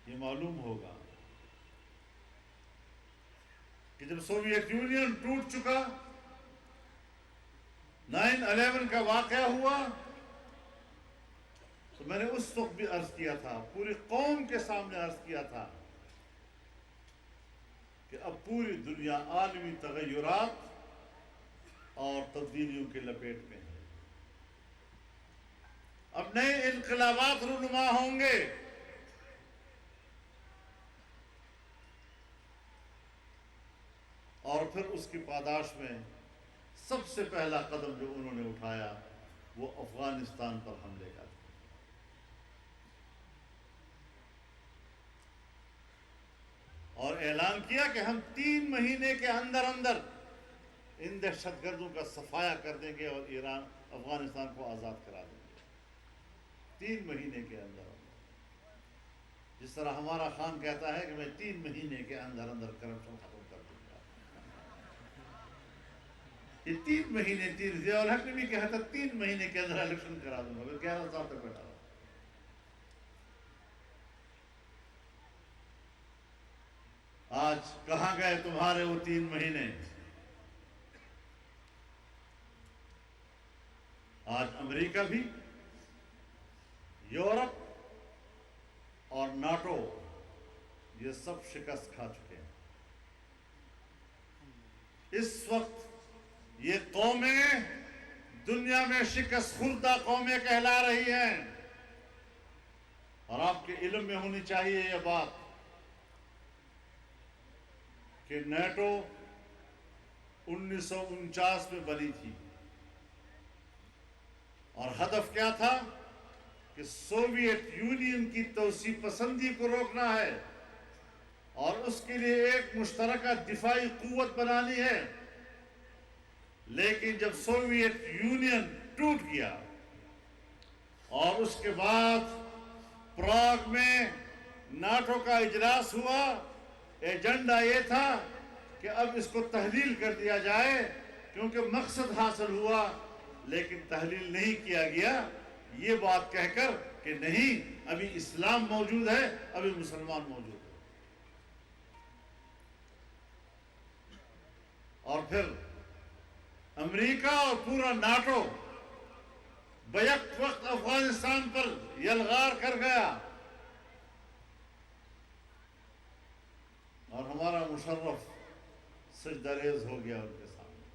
یہ معلوم ہوگا کہ جب سوویت یونین ٹوٹ چکا، 9/11 کا واقعہ ہوا، تو میں نے اس وقت بھی عرض کیا تھا، پوری قوم کے سامنے عرض کیا تھا کہ اب پوری دنیا عالمی تغیرات اور تبدیلیوں کے لپیٹ میں ہے، اب نئے انقلابات رونما ہوں گے، اور پھر اس کی پاداش میں سب سے پہلا قدم جو انہوں نے اٹھایا وہ افغانستان پر حملے کا تھا۔ اور اعلان کیا کہ ہم 3 مہینے کے اندر اندر ان دہشت گردوں کا صفایا کر دیں گے اور افغانستان کو آزاد کرا دیں گے، 3 مہینے کے اندر اندر۔ جس طرح ہمارا خان کہتا ہے کہ میں 3 مہینے کے اندر اندر کرپشن ختم کر دوں گا، یہ 3 مہینے، ضیاء الحق نے بھی کہا تھا 3 مہینے کے اندر الیکشن کرا دوں گا، 11 سال تک بیٹھا رہا۔ آج کہاں گئے تمہارے وہ 3 مہینے؟ آج امریکہ بھی، یورپ اور ناٹو یہ سب شکست کھا چکے ہیں۔ اس وقت یہ قومیں دنیا میں شکست خوردہ قومیں کہلا رہی ہیں، اور آپ کے علم میں ہونی چاہیے یہ بات کہ نیٹو 1949 میں بنی تھی، اور ہدف کیا تھا کہ سوویت یونین کی توسیع پسندی کو روکنا ہے اور اس کے لیے ایک مشترکہ دفاعی قوت بنانی ہے۔ لیکن جب سوویت یونین ٹوٹ گیا اور اس کے بعد پراگ میں ناٹو کا اجلاس ہوا، ایجنڈا یہ تھا کہ اب اس کو تحلیل کر دیا جائے، کیونکہ مقصد حاصل ہوا، لیکن تحلیل نہیں کیا گیا یہ بات کہہ کر کہ نہیں ابھی اسلام موجود ہے، ابھی مسلمان موجود ہے۔ اور پھر امریکہ اور پورا ناٹو بیک وقت افغانستان پر یلغار کر گیا، اور ہمارا مشرف سجدہ ریز ہو گیا ان کے سامنے۔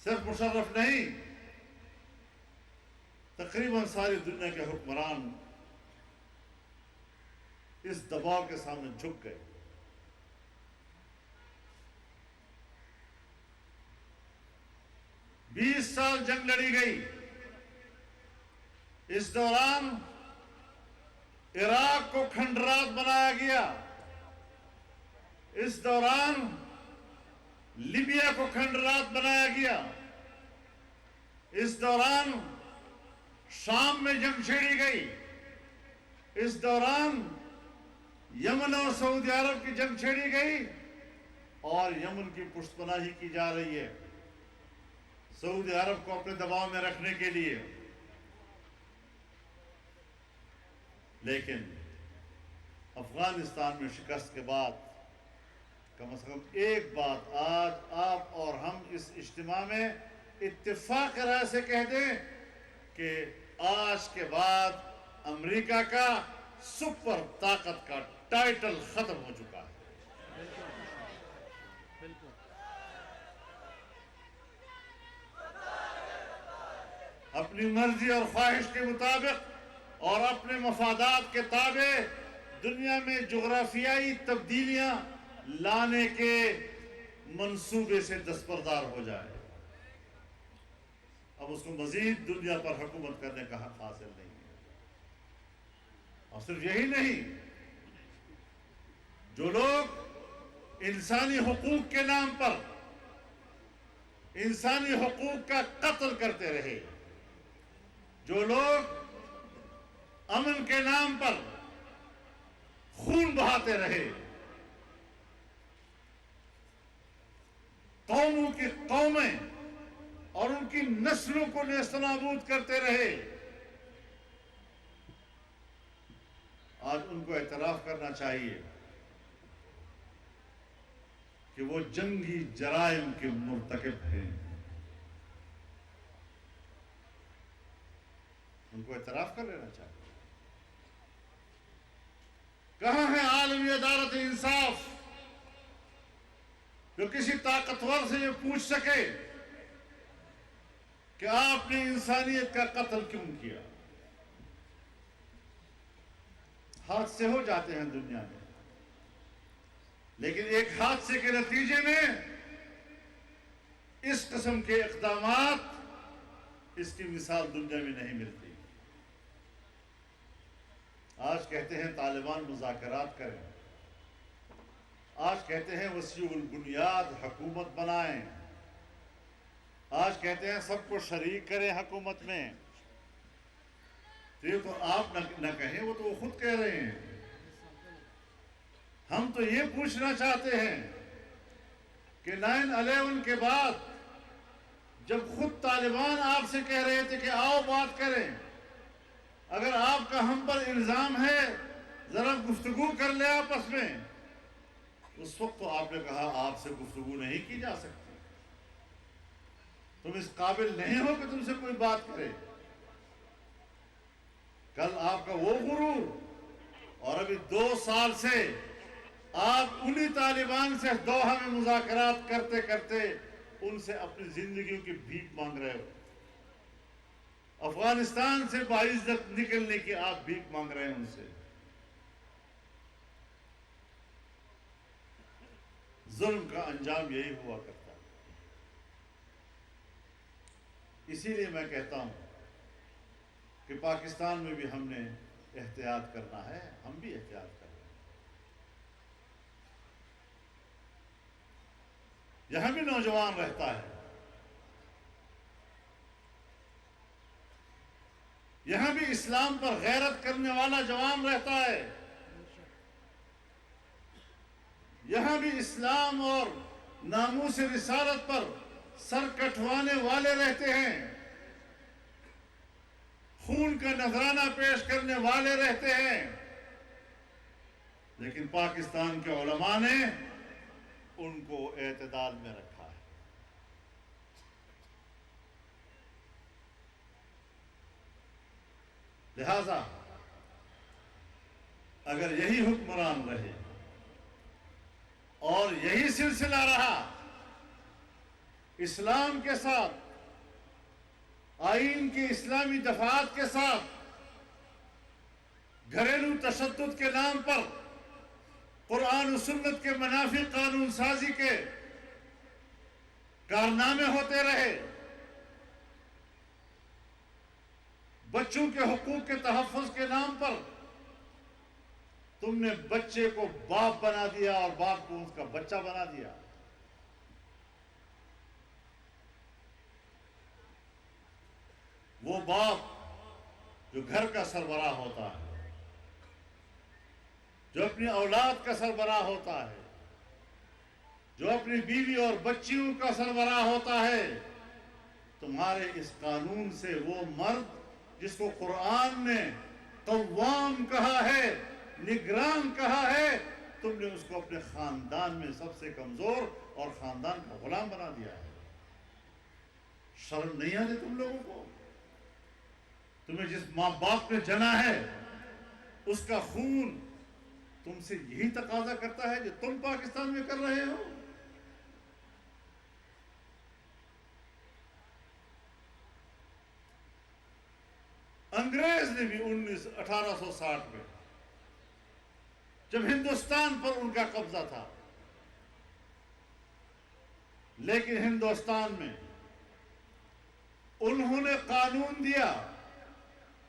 صرف مشرف نہیں، تقریباً ساری دنیا کے حکمران اس دباؤ کے سامنے جھک گئے۔ 20 سال جنگ لڑی گئی، اس دوران عراق کو کھنڈرات بنایا گیا، اس دوران لیبیا کو کھنڈرات بنایا گیا، اس دوران شام میں جنگ چھیڑی گئی، اس دوران یمن اور سعودی عرب کی جنگ چھیڑی گئی، اور یمن کی پشت پناہی کی جا رہی ہے سعودی عرب کو اپنے دباؤ میں رکھنے کے لیے۔ لیکن افغانستان میں شکست کے بعد کم از کم ایک بات آج آپ اور ہم اس اجتماع میں اتفاق رائے سے کہہ دیں کہ آج کے بعد امریکہ کا سپر طاقت کا ٹائٹل ختم ہو چکا ہے۔ اپنی مرضی اور خواہش کے مطابق اور اپنے مفادات کے تابع دنیا میں جغرافیائی تبدیلیاں لانے کے منصوبے سے دستبردار ہو جائے، اب اس کو مزید دنیا پر حکومت کرنے کا حق حاصل نہیں ہے۔ اور صرف یہی نہیں، جو لوگ انسانی حقوق کے نام پر انسانی حقوق کا قتل کرتے رہے، جو لوگ امن کے نام پر خون بہاتے رہے، قوموں کی قومیں اور ان کی نسلوں کو نیست و نابود کرتے رہے، آج ان کو اعتراف کرنا چاہیے کہ وہ جنگی جرائم کے مرتکب ہیں. ان کو اعتراف کر لینا چاہیے. کہاں ہے عالمی عدالت انصاف جو کسی طاقتور سے یہ پوچھ سکے کہ آپ نے انسانیت کا قتل کیوں کیا؟ حادثے ہو جاتے ہیں دنیا میں، لیکن ایک حادثے کے نتیجے میں اس قسم کے اقدامات، اس کی مثال دنیا میں نہیں ملتی. آج کہتے ہیں طالبان مذاکرات کریں، آج کہتے ہیں وسیع البنیاد حکومت بنائیں، آج کہتے ہیں سب کو شریک کریں حکومت میں. یہ تو آپ نہ کہیں، وہ تو وہ خود کہہ رہے ہیں. ہم تو یہ پوچھنا چاہتے ہیں کہ 9/11 کے بعد جب خود طالبان آپ سے کہہ رہے تھے کہ آؤ بات کریں، اگر آپ کا ہم پر الزام ہے ذرا گفتگو کر لیں آپس میں، اس وقت تو آپ نے کہا آپ سے گفتگو نہیں کی جا سکتی، تم اس قابل نہیں ہو کہ تم سے کوئی بات کرے. کل آپ کا وہ غرور، اور ابھی 2 سال سے آپ انہی طالبان سے دوحہ میں مذاکرات کرتے کرتے ان سے اپنی زندگیوں کی بھیک مانگ رہے ہو. افغانستان سے باعزت نکلنے کی آپ بھیک مانگ رہے ہیں ان سے. ظلم کا انجام یہی ہوا کرتا ہے. اسی لیے میں کہتا ہوں کہ پاکستان میں بھی ہم نے احتیاط کرنا ہے. ہم بھی احتیاط کر رہے ہیں. یہاں بھی نوجوان رہتا ہے، یہاں بھی اسلام پر غیرت کرنے والا جوان رہتا ہے، یہاں بھی اسلام اور ناموس رسالت پر سر کٹوانے والے رہتے ہیں، خون کا نذرانہ پیش کرنے والے رہتے ہیں. لیکن پاکستان کے علماء نے ان کو اعتدال میں رکھا ہے. لہذا اگر یہی حکمران رہے اور یہی سلسلہ رہا، اسلام کے ساتھ، آئین کی اسلامی دفعات کے ساتھ گھریلو تشدد کے نام پر قرآن و سنت کے منافی قانون سازی کے کارنامے ہوتے رہے، بچوں کے حقوق کے تحفظ کے نام پر تم نے بچے کو باپ بنا دیا اور باپ کو اس کا بچہ بنا دیا. وہ باپ جو گھر کا سربراہ ہوتا ہے، جو اپنی اولاد کا سربراہ ہوتا ہے، جو اپنی بیوی اور بچیوں کا سربراہ ہوتا ہے، تمہارے اس قانون سے وہ مرد جس کو قرآن نے قوام کہا ہے، نگران کہا ہے، تم نے اس کو اپنے خاندان میں سب سے کمزور اور خاندان کا غلام بنا دیا ہے. شرم نہیں آتی تم لوگوں کو؟ تمہیں جس ماں باپ نے جنا ہے اس کا خون تم سے یہی تقاضا کرتا ہے جو تم پاکستان میں کر رہے ہو. انگریز نے بھی 1860 میں جب ہندوستان پر ان کا قبضہ تھا، لیکن ہندوستان میں انہوں نے قانون دیا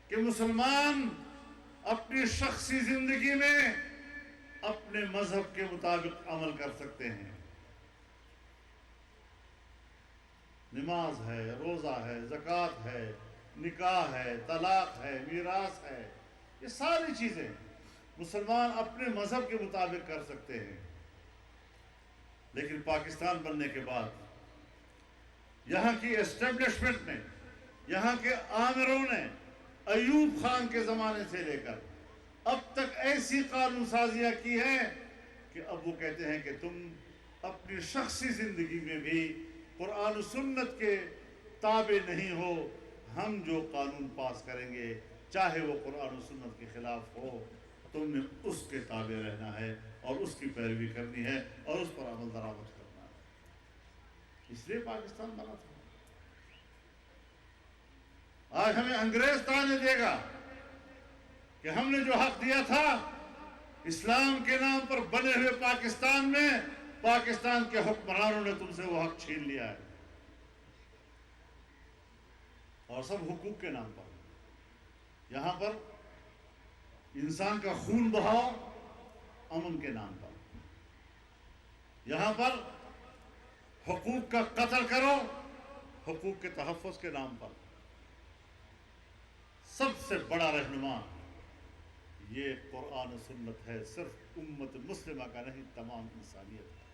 کہ مسلمان اپنی شخصی زندگی میں اپنے مذہب کے مطابق عمل کر سکتے ہیں. نماز ہے، روزہ ہے، زکوٰۃ ہے، نکاح ہے، طلاق ہے، میراث ہے، یہ ساری چیزیں مسلمان اپنے مذہب کے مطابق کر سکتے ہیں. لیکن پاکستان بننے کے بعد یہاں کی اسٹیبلشمنٹ نے، یہاں کے آمروں نے ایوب خان کے زمانے سے لے کر اب تک ایسی قانون سازیاں کی ہیں کہ اب وہ کہتے ہیں کہ تم اپنی شخصی زندگی میں بھی قرآن و سنت کے تابع نہیں ہو، ہم جو قانون پاس کریں گے چاہے وہ قرآن و سنت کے خلاف ہو، تم نے اس کے تابع رہنا ہے اور اس کی پیروی کرنی ہے اور اس پر عمل درآمد کرنا ہے۔ اس لیے پاکستان بنا تھا۔ آج ہمیں انگریز تانے دے گا کہ ہم نے جو حق دیا تھا اسلام کے نام پر بنے ہوئے پاکستان میں، پاکستان کے حکمرانوں نے تم سے وہ حق چھین لیا ہے، اور سب حقوق کے نام پر۔ یہاں پر انسان کا خون بہاؤ امن کے نام پر، یہاں پر حقوق کا قتل کرو حقوق کے تحفظ کے نام پر۔ سب سے بڑا رہنما یہ قرآن و سنت ہے، صرف امت مسلمہ کا نہیں، تمام انسانیت کا۔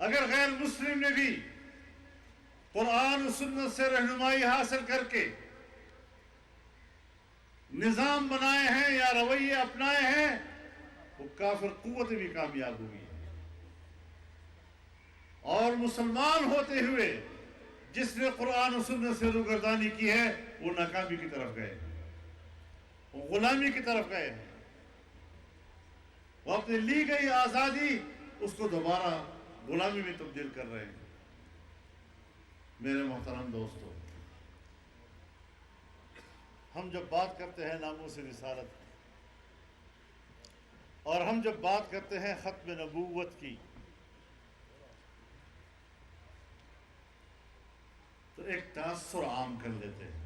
اگر غیر مسلم نے بھی قرآن و سنت سے رہنمائی حاصل کر کے نظام بنائے ہیں یا رویے اپنائے ہیں، وہ کافر قوتیں بھی کامیاب ہوئی ہیں، اور مسلمان ہوتے ہوئے جس نے قرآن و سنت سے روگردانی کی ہے وہ ناکامی کی طرف گئے، وہ غلامی کی طرف گئے، وہ اپنی لی گئی آزادی اس کو دوبارہ غلامی میں تبدیل کر رہے ہیں۔ میرے محترم دوستو، ہم جب بات کرتے ہیں ناموس رسالت اور ہم جب بات کرتے ہیں ختم نبوت کی، تو ایک تاثر عام کر لیتے ہیں۔